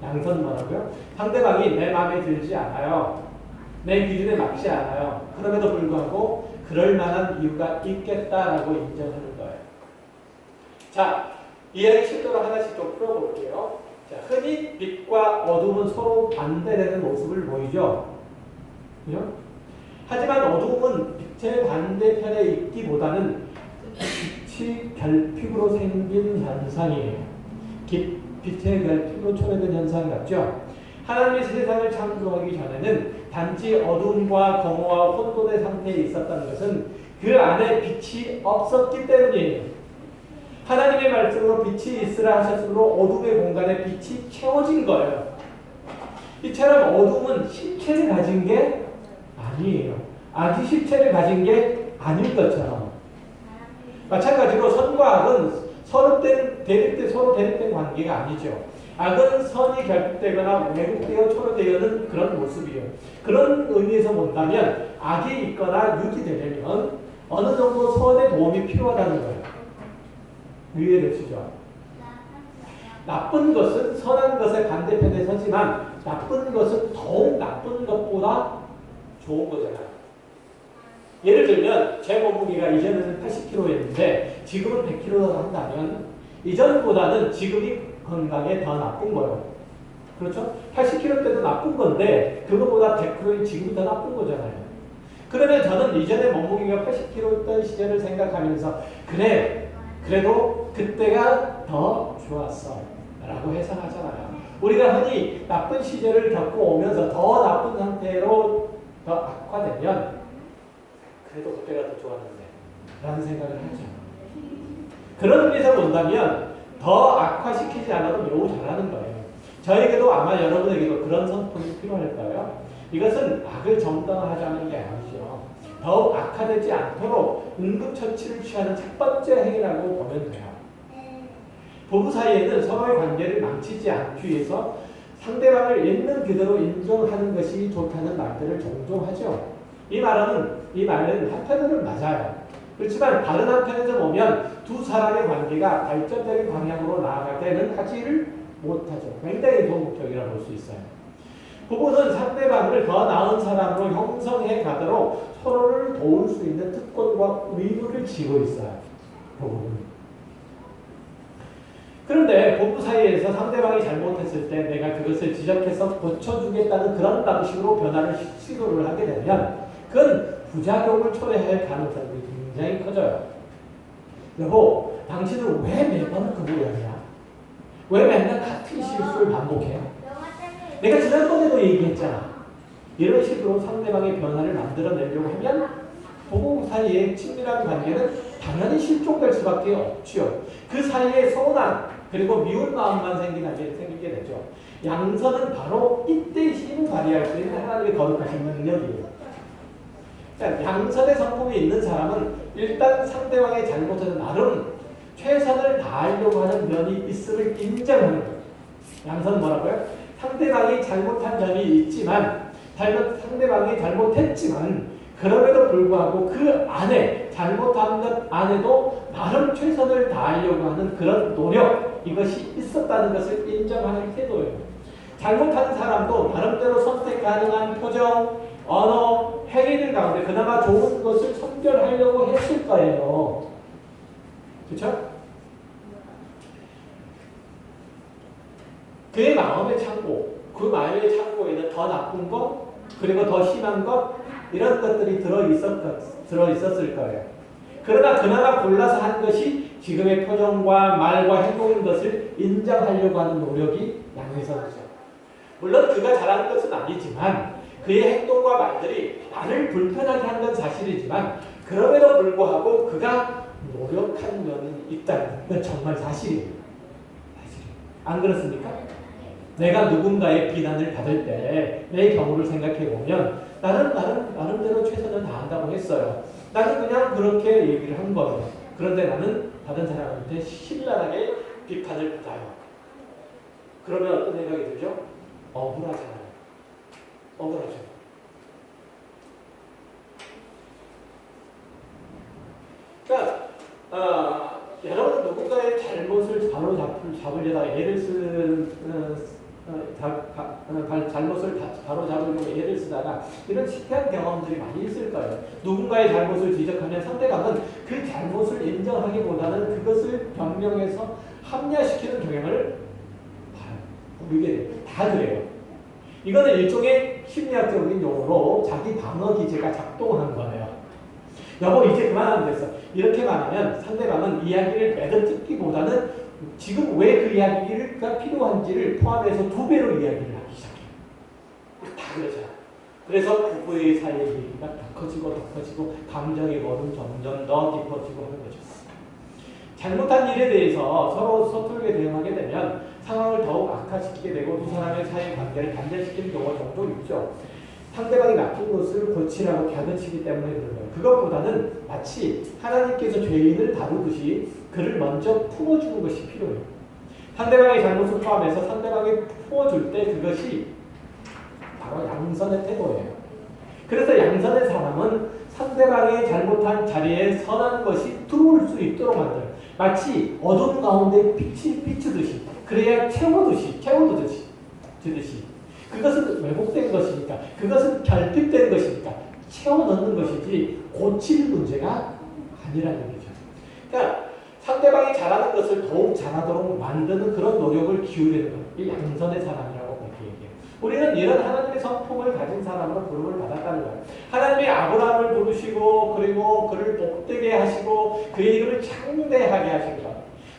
양선은 뭐라고요? 상대방이 내 마음에 들지 않아요. 내 기준에 맞지 않아요. 그럼에도 불구하고 그럴 만한 이유가 있겠다라고 인정하는 거예요. 자, 이야기 실도로 하나씩 좀 풀어볼게요. 자, 흔히 흔히 빛과 어둠은 서로 반대되는 모습을 보이죠. 그죠? 하지만 어둠은 빛의 반대편에 있기보다는 빛이 결핍으로 생긴 현상이에요. 빛의 결핍으로 초래된 현상 같죠? 하나님이 세상을 창조하기 전에는 단지 어둠과 공허와 혼돈의 상태에 있었다는 것은 그 안에 빛이 없었기 때문이에요. 하나님의 말씀으로 빛이 있으라 하셨으므로 어둠의 공간에 빛이 채워진 거예요. 이처럼 어둠은 실체를 가진 게 아니에요. 악이 실체를 가진 게 아닐 것처럼. 마찬가지로 선과 악은 서로 대립된 관계가 아니죠. 악은 선이 결핍되거나 왜곡되어 초래되어는 그런 모습이에요. 그런 의미에서 본다면 악이 있거나 유지되려면 어느 정도 선의 도움이 필요하다는 거예요. 이해되시죠? 나쁜 것은 선한 것의 반대편에 서지만 나쁜 것은 더욱 나쁜 것보다 좋은 거잖아요. 예를 들면 제 몸무게가 이전에는 80kg였는데 지금은 100kg라고 한다면 이전보다는 지금이 건강에 더 나쁜 거예요. 그렇죠? 80kg 때도 나쁜 건데 그거보다 100kg인 지금이 더 나쁜 거잖아요. 그러면 저는 이전에 몸무게가 80kg였던 시절을 생각하면서 그래도 그때가 더 좋았어 라고 해석하잖아요. 우리가 흔히 나쁜 시절을 겪어오면서 더 나쁜 상태로 더 악화되면 그래도 그때가 더 좋았는데 라는 생각을 하죠. 그런 의미에서 본다면 더 악화시키지 않아도 매우 잘하는 거예요. 저에게도 아마 여러분에게도 그런 선포이 필요할 거예요. 이것은 악을 정당화하자는 게 아니죠. 더욱 악화되지 않도록 응급처치를 취하는 첫 번째 행위라고 보면 돼요. 부부 사이에는 서로의 관계를 망치지 않기 위해서 상대방을 있는 그대로 인정하는 것이 좋다는 말들을 종종 하죠. 이 말은 한편으로는 맞아요. 그렇지만 다른 한편에서 보면 두 사람의 관계가 발전적인 방향으로 나아가게는 하지를 못하죠. 굉장히 도움적이라고 볼 수 있어요. 부부는 상대방을 더 나은 사람으로 형성해 가도록 서로를 도울 수 있는 특권과 의무를 지고 있어요. 부부는. 그런데 부부 사이에서 상대방이 잘못했을 때 내가 그것을 지적해서 고쳐주겠다는 그런 방식으로 변화를 시도를 하게 되면 그건 부작용을 초래할 가능성이 굉장히 커져요. 여보, 당신은 왜 매번 그 모양이야? 왜 맨날 같은 실수를 반복해요? 내가 지난번에도 얘기했잖아. 이런 식으로 상대방의 변화를 만들어내려고 하면 부부 사이의 친밀한 관계는 당연히 실종될 수밖에 없죠. 그 사이에 서운한 그리고 미운 마음만 생기게 되죠. 양선은 바로 이때 힘을 발휘할 수 있는 하나님의 거룩하신 능력이에요. 양선의 성품이 있는 사람은 일단 상대방의 잘못에서 나름 최선을 다하려고 하는 면이 있음을 인정하는 거예요. 양선은 뭐라고요? 상대방이 잘못한 점이 있지만 상대방이 잘못했지만 그럼에도 불구하고 그 안에 잘못한 것 안에도 나름 최선을 다하려고 하는 그런 노력 이것이 있었다는 것을 인정하는 태도예요. 잘못한 사람도 나름대로 선택 가능한 표정, 언어, 행위들 가운데 그나마 좋은 것을 선별하려고 했을 거예요. 그렇죠? 그의 마음의 창고, 그 마음의 창고에는 더 나쁜 것, 그리고 더 심한 것 이런 것들이 들어있었을 거예요. 그러나 그나마 골라서 한 것이 지금의 표정과 말과 행동인 것을 인정하려고 하는 노력이 양에서죠. 물론 그가 잘한 것은 아니지만 그의 행동과 말들이 나를 불편하게 한 건 사실이지만 그럼에도 불구하고 그가 노력한 면이 있다는 건 정말 사실이에요. 안 그렇습니까? 내가 누군가의 비난을 받을 때 내 경우를 생각해 보면 나는 나름대로 최선을 다한다고 했어요. 나는 그냥 그렇게 얘기를 한 거예요. 그런데 나는 다른 사람한테 신랄하게 비판을 받아요. 그러면 어떤 생각이 들죠? 억울하잖아요. 억울하죠. 그러니까 여러분 누군가의 잘못을 바로 잡으려다 애를 잘못을 바로 잡으려고 애를 쓰다가 이런 실패한 경험들이 많이 있을 거예요. 누군가의 잘못을 지적하면 상대방은 그 잘못을 인정하기보다는 그것을 변명해서 합리화시키는 경향을 봐요. 유괴돼요. 다 그래요. 이거는 일종의 심리학적인 용어로 자기 방어 기제가 작동하는 거예요. 여보 이제 그만하면 됐어. 이렇게 말하면 상대방은 이야기를 매듭짓기보다는 지금 왜 그 이야기가 필요한지를 포함해서 2배로 이야기를 하기 시작해요. 다 그러잖아. 그래서 부부의 사이의 얘기가 더 커지고 감정의 거는 점점 더 깊어지고 하는 거죠. 잘못한 일에 대해서 서로 서툴게 대응하게 되면 상황을 더욱 악화시키게 되고 두 사람의 사이 관계를 단절시키는 경우가 종종 있죠. 상대방이 나쁜 것을 고치라고 갸그치기 때문에 그런 거예요. 그것보다는 마치 하나님께서 죄인을 다루듯이 그를 먼저 품어주는 것이 필요해요. 상대방의 잘못을 포함해서 상대방이 품어줄 때 그것이 바로 양선의 태도예요. 그래서 양선의 사람은 상대방이 잘못한 자리에 선한 것이 들어올 수 있도록 만들어요. 마치 어둠 가운데 빛이 비추듯이 그래야 채워두듯이 그것은 왜곡된 것이니까 그것은 결핍된 것이니까 채워넣는 것이지 고칠 문제가 아니라는 얘기죠. 그러니까 상대방이 잘하는 것을 더욱 잘하도록 만드는 그런 노력을 기울이는 것. 이 양선의 사람이라고 그렇게 얘기해요. 우리는 이런 하나님의 성품을 가진 사람으로 부름을 받았다는 거예요. 하나님이 아브라함을 부르시고 그리고 그를 복되게 하시고 그의 이름을 창대하게 하신 것.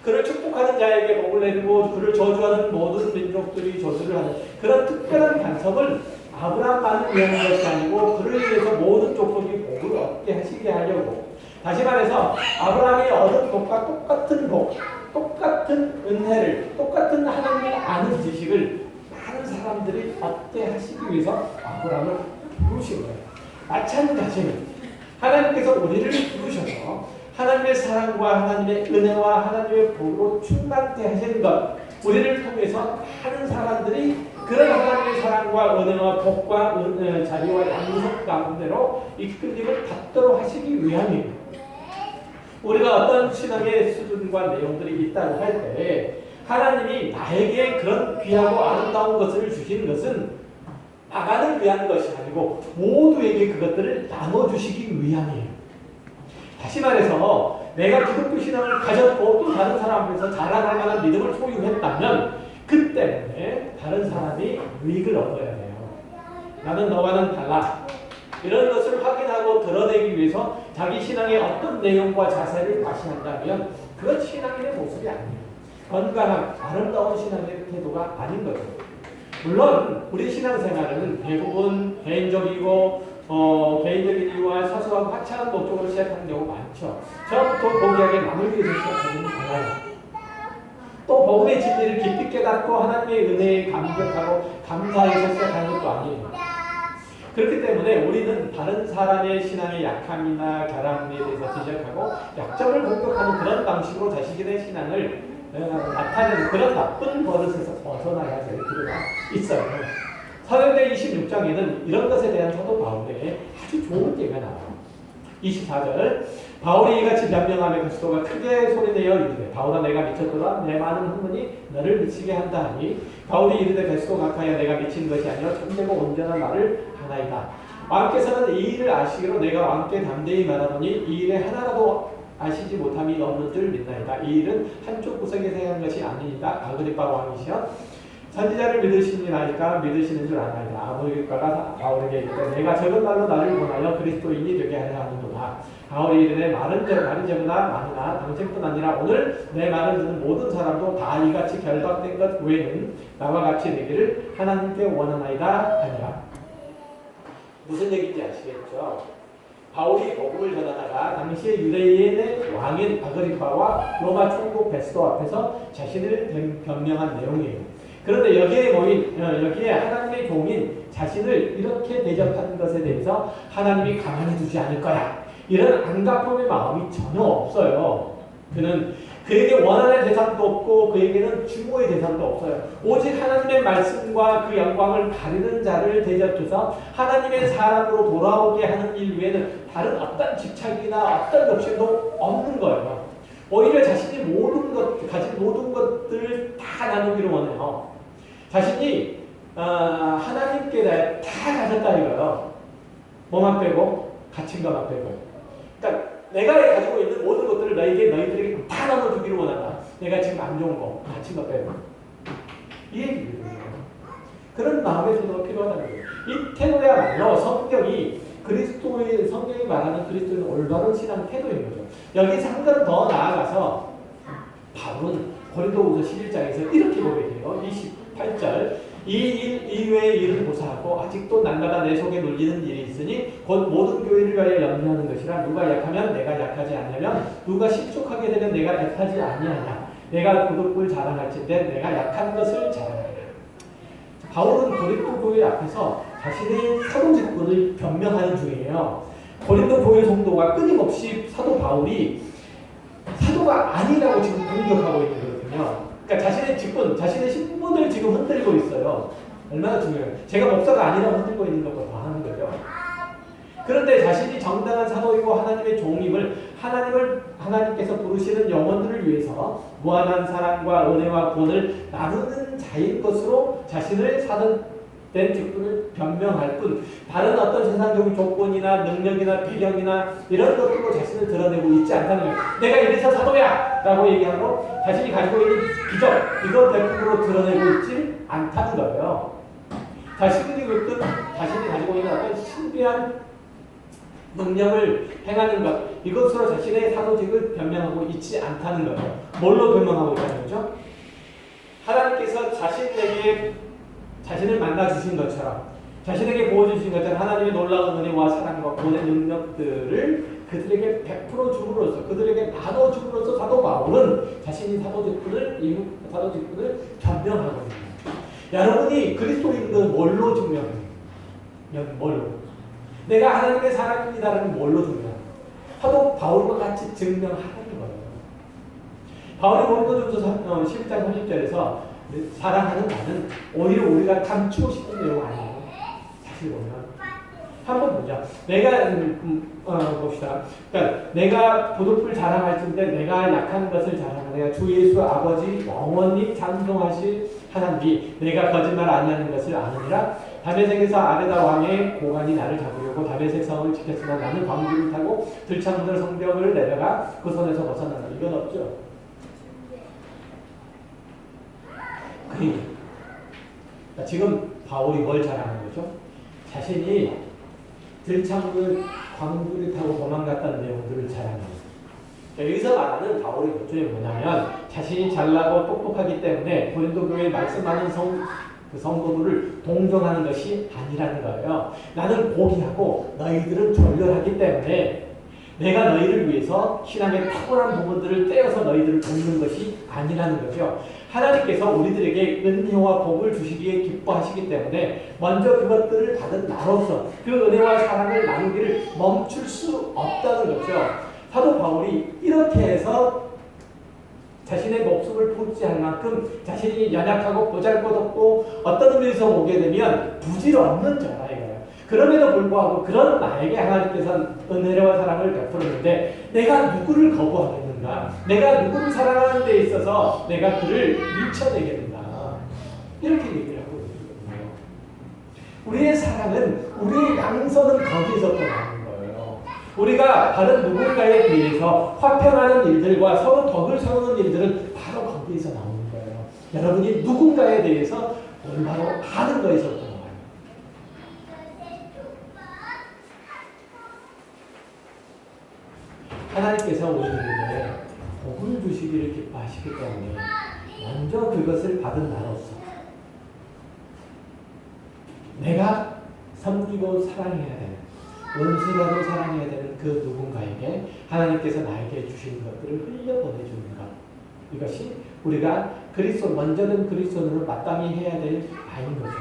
그를 축복하는 자에게 복을 내리고 그를 저주하는 모든 민족들이 저주를 하는 그런 특별한 간섭을 아브라함만을 위한 것이 아니고 그를 위해서 모든 족속이 복을 얻게 하시게 하려고 다시 말해서 아브라함이 얻은 복과 똑같은 복, 똑같은 은혜를 똑같은 하나님의 아는 지식을 많은 사람들이 얻게 하시기 위해서 아브라함을 부르신 거예요. 마찬가지로 하나님께서 우리를 부르셔서 하나님의 사랑과 하나님의 은혜와 하나님의 복으로 충만케 하시는 것 우리를 통해서 많은 사람들이 그런 하나님의 사랑과 은혜와 복과 자리와 양성 가운데로 이끌림을 받도록 하시기 위함입니다. 우리가 어떤 신앙의 수준과 내용들이 있다고 할 때 하나님이 나에게 그런 귀하고 아름다운 것을 주시는 것은 나만을 위한 것이 아니고 모두에게 그것들을 나눠주시기 위함이에요. 다시 말해서 내가 기독교 신앙을 가졌고 또 다른 사람 앞에서 자랑할 만한 믿음을 소유했다면 그 때문에 다른 사람이 유익을 얻어야 돼요. 나는 너와는 달라. 이런 것을 확인하고 드러내기 위해서 자기 신앙의 어떤 내용과 자세를 과시한다면 그건 신앙인의 모습이 아니에요. 건강한 아름다운 신앙의 태도가 아닌 거죠. 물론 우리 신앙생활은 대부분 개인적이고 개인적인 이유와 사소하고 화창한 목적으로 시작하는 경우가 많죠. 처음부터 고귀하게 남을 위해서 시작하는 경우가 또 복음의 진리를 깊이 깨닫고 하나님의 은혜에 감격하고 감사해서 시작하는 것도 아니에요. 그렇기 때문에 우리는 다른 사람의 신앙의 약함이나 결함에 대해서 지적하고 약점을 공격하는 그런 방식으로 자신의 신앙을 나타내는 그런 나쁜 버릇에서 벗어나야 될 필요가 있어요. 사도행전 26장에는 이런 것에 대한 사도 바울의 아주 좋은 예가 나와요. 24절 바울이 이같이 변명하며 그리스도가 크게 소리내어 이르되 바울아 내가 미쳤도다 내 많은 학문이 너를 미치게 한다 하니 바울이 이르되 베스도 각하여 내가 미친 것이 아니라 참되고 온전한 말을 하나이다. 왕께서는 이 일을 아시기로 내가 왕께 담대히 말하노니 이 일에 하나라도 아시지 못함이 없는 줄 믿나이다. 이 일은 한쪽 구석에서 행한 것이 아니니까 아그리파 왕이시여 선지자를 믿으시니까 믿으시는 줄 아나이다. 아그리파가 바울에게 이르되 내가 적은 말로 나를 권하여 그리스도인이 되게 하려 하는도다. 바울이 이르되 말은 적으나 많으나 당신뿐 아니라 오늘 내 말을 듣는 모든 사람도 다 이같이 결박된 것 외에는 나와 같이 되기를 하나님께 원하나이다 하니라. 무슨 얘기인지 아시겠죠? 바울이 복음을 전하다가 당시에 유대인의 왕인 아그리파와 로마 총독 베스도 앞에서 자신을 변명한 내용이에요. 그런데 여기에 하나님의 종인 자신을 이렇게 대접하는 것에 대해서 하나님이 가만히 두지 않을 거야. 이런 안갚음의 마음이 전혀 없어요. 그는 그에게 원한의 대상도 없고 그에게는 증오의 대상도 없어요. 오직 하나님의 말씀과 그 영광을 가리는 자를 대접해서 하나님의 사람으로 돌아오게 하는 일 외에는 다른 어떤 집착이나 어떤 욕심도 없는 거예요. 오히려 자신이 가진 모든 것들을 다 나누기를 원해요. 자신이 하나님께 다 가졌다 이거예요. 뭐만 빼고? 갇힌 것만 빼고요. 그러니까 내가 가지고 있는 모든 것들을 너희들에게 다 나눠주기를 원한다. 내가 지금 안 좋은 거, 갇힌 거 빼고. 이 얘기거든요. 그런 마음의 태도가 필요하다는 거예요. 이 태도야말로 성경이 그리스도의 성경이 말하는 그리스도의 올바른 신앙 태도인 거죠. 여기서 한 걸음 더 나아가서 바울은 고린도후서 11장에서 이렇게 고백해요. 28절 이 일 이외의 일을 고사하고 아직도 날마다 내 속에 눌리는 일이 있으니 곧 모든 교회를 위하여 염려하는 것이라. 누가 약하면 내가 약하지 않냐면 누가 실족하게 되면 내가 애타지 아니하냐. 내가 고독을 자랑할진대 내가 약한 것을 자랑하라. 바울은 고린도 교회 앞에서 자신의 사도 직분을 변명하는 중이에요. 고린도 교회 성도가 끊임없이 사도 바울이 사도가 아니라고 지금 공격하고 있는 거거든요. 그러니까 자신의 직분, 자신의 신분을 지금 흔들고 있어요. 얼마나 중요해요. 제가 목사가 아니라고 흔들고 있는 것보다 더 하는 거죠. 그런데 자신이 정당한 사도이고 하나님의 종임을 하나님께서 부르시는 영혼들을 위해서 무한한 사랑과 은혜와 구원을 나누는 자인 것으로 자신을 사도된 직분을 변명할 뿐 다른 어떤 세상적인 조건이나 능력이나 배경이나 이런 것들로 자신을 드러내고 있지 않다는 거예요. 내가 이래서 사도야! 라고 얘기하고 자신이 가지고 있는 기적, 이것 대표로 드러내고 있지 않다는 거예요. 자신이 가지고 있는 어떤 신비한 능력을 행하는 것, 이것으로 자신의 사도직을 변명하고 있지 않다는 거예요. 뭘로 변명하고 있다는 거죠? 하나님께서 자신에게 자신을 만나주신 것처럼, 자신에게 보여주신 것처럼 하나님의 놀라운 은혜와 사랑과 구원의 능력들을 그들에게 베풀어 줌으로써, 그들에게 나눠 줌으로써 사도 바울은 자신이 사도직분을 변명하고 있습니다. 여러분이 그리스도인 것을 뭘로 증명해요? 뭘로? 내가 하나님의 사랑입니다라는 뭘로 증명해요? 사도 바울과 같이 증명하는 거예요. 바울이 고린도전서 11장 30절에서 사랑하는 나는 오히려 우리가 감추고 싶은 내용 아니에요. 사실 보면 한번 보자. 내가 봅시다. 그러니까 내가 보도풀 자랑할진대 내가 약한 것을 자랑하라. 내가 주 예수 아버지 영원히 찬송하실 하나님이 내가 거짓말 아니하는 것을 아느니라. 다메섹에서 아레다 왕의 고관이 나를 잡으려고 다메섹 성을 지켰으나 나는 광주를 타고 들창들 성벽을 내려가 그 손에서 벗어나라. 이건 없죠. 그러니까 지금 바울이 뭘 자랑하는 거죠? 자신이 들창들 광주를 타고 도망갔다는 내용들을 자랑하는 거예요. 여기서 말하는 바울의 요점이 뭐냐면 자신이 잘나고 똑똑하기 때문에 고린도 교회에 말씀하는 성도들을 동정하는 것이 아니라는 거예요. 나는 포기하고 너희들은 졸렬하기 때문에 내가 너희를 위해서 신앙의 탁월한 부분들을 떼어서 너희들을 돕는 것이 아니라는 거죠. 하나님께서 우리들에게 은혜와 복을 주시기에 기뻐하시기 때문에 먼저 그것들을 받은 나로서 그 은혜와 사랑을 나누기를 멈출 수 없다는 거죠. 사도 바울이 이렇게 해서 자신의 목숨을 부지할 만큼 자신이 연약하고 보잘것없고 어떤 의미에서 보게 되면 부질없는 자라 이거예요. 그럼에도 불구하고 그런 나에게 하나님께서 은혜와 사랑을 베풀었는데 내가 누구를 거부하겠는가? 내가 누구를 사랑하는 데 있어서 내가 그를 밀쳐내겠는가? 이렇게 얘기를 하고 있는 거예요. 우리의 사랑은 우리의 양선은 거기서 떠나는 거예요. 우리가 다른 누군가에 비해서 화평하는 일들과 서로 덕을 세우는 일들은 바로 거기에서 나오는 거예요. 여러분이 누군가에 대해서 올바로 하는 거에서 나와요. 하나님께서 우리에게 복을 주시기를 기뻐하시기 때문에 먼저 그것을 받은 나로서 내가 섬기고 사랑해야 되는 원수라도 사랑해야 되는 그 누군가에게 하나님께서 나에게 주신 것들을 흘려보내주는 것, 이것이 우리가 먼저는 그리스도인으로 마땅히 해야 될 바인 거죠.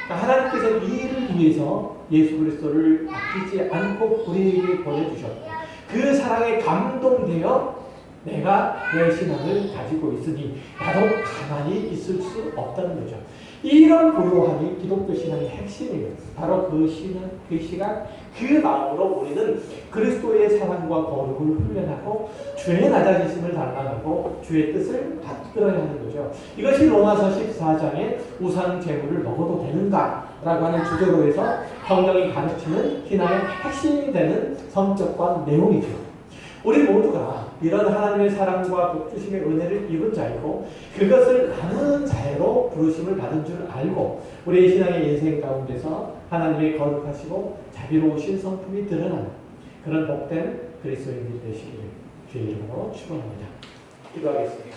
그러니까 하나님께서 이 일을 위해서 예수 그리스도를 아끼지 않고 우리에게 보내주셨고 그 사랑에 감동되어 내가 내 신앙을 가지고 있으니 나도 가만히 있을 수 없다는 거죠. 이런 고요함이 기독교 신앙의 핵심이에요. 바로 그 시각, 그 마음으로 우리는 그리스도의 사랑과 거룩을 훈련하고 주의 낮아지심을 닮아가고 주의 뜻을 받들어야 하는 거죠. 이것이 로마서 14장의 우상 제물을 먹어도 되는가? 라고 하는 주제로 해서 성경이 가르치는 신앙의 핵심이 되는 성격과 내용이죠. 우리 모두가 이런 하나님의 사랑과 복주심의 은혜를 입은 자이고 그것을 나누는 자로 부르심을 받은 줄 알고 우리의 신앙의 인생 가운데서 하나님의 거룩하시고 자비로우신 성품이 드러나는 그런 복된 그리스도인들이 되시기를 주의 이름으로 축원합니다. 기도하겠습니다.